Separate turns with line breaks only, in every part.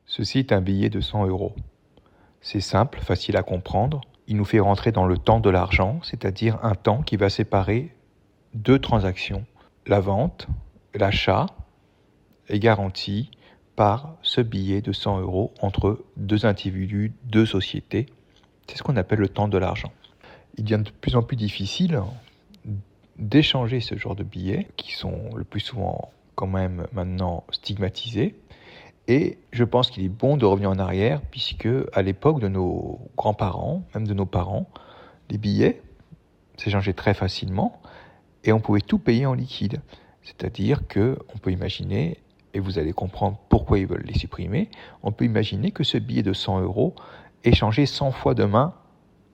Ceci est un billet de 100 euros. C'est simple, facile à comprendre. Il nous fait rentrer dans le temps de l'argent, c'est-à-dire un temps qui va séparer deux transactions. La vente, l'achat est garanti par ce billet de 100 euros entre deux individus, deux sociétés. C'est ce qu'on appelle le temps de l'argent. Il devient de plus en plus difficile d'échanger ce genre de billets qui sont le plus souvent quand même maintenant stigmatisés. Et je pense qu'il est bon de revenir en arrière puisque à l'époque de nos grands-parents, même de nos parents, les billets s'échangeaient très facilement et on pouvait tout payer en liquide. C'est-à-dire qu'on peut imaginer, et vous allez comprendre pourquoi ils veulent les supprimer, on peut imaginer que ce billet de 100 euros est changé 100 fois demain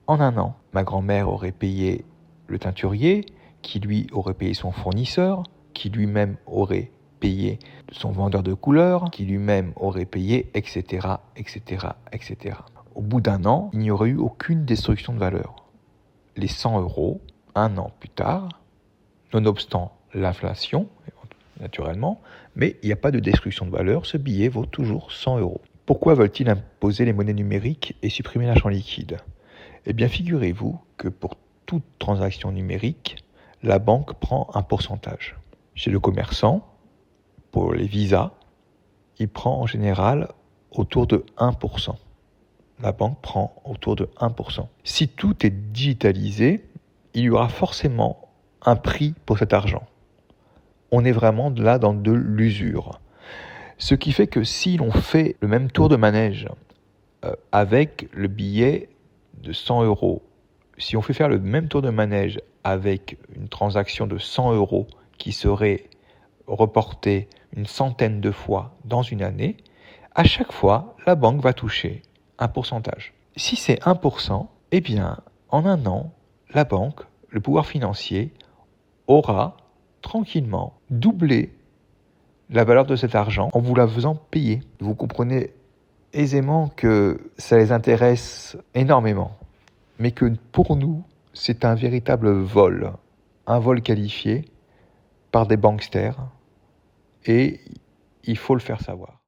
en un an. Ma grand-mère aurait payé le teinturier, qui lui aurait payé son fournisseur, qui lui-même aurait payé son vendeur de couleurs, qui lui-même aurait payé, etc., etc., etc. Au bout d'un an, il n'y aurait eu aucune destruction de valeur. Les 100 euros, un an plus tard, nonobstant l'inflation, naturellement, mais il n'y a pas de destruction de valeur, ce billet vaut toujours 100 euros. Pourquoi veulent-ils imposer les monnaies numériques et supprimer l'argent liquide ? Eh bien, figurez-vous que pour toute transaction numérique, la banque prend un pourcentage. Chez le commerçant, pour les visas, il prend en général autour de 1%. La banque prend autour de 1%. Si tout est digitalisé, il y aura forcément un prix pour cet argent. On est vraiment là dans de l'usure. Ce qui fait que si l'on fait le même tour de manège avec le billet de 100 euros, si on fait faire le même tour de manège avec une transaction de 100 euros qui serait reportée une centaine de fois dans une année, à chaque fois, la banque va toucher un pourcentage. Si c'est 1%, eh bien, en un an, la banque, le pouvoir financier, aura tranquillement doublé la valeur de cet argent en vous la faisant payer. Vous comprenez aisément que ça les intéresse énormément, mais que pour nous, c'est un véritable vol, un vol qualifié par des banksters, et il faut le faire savoir.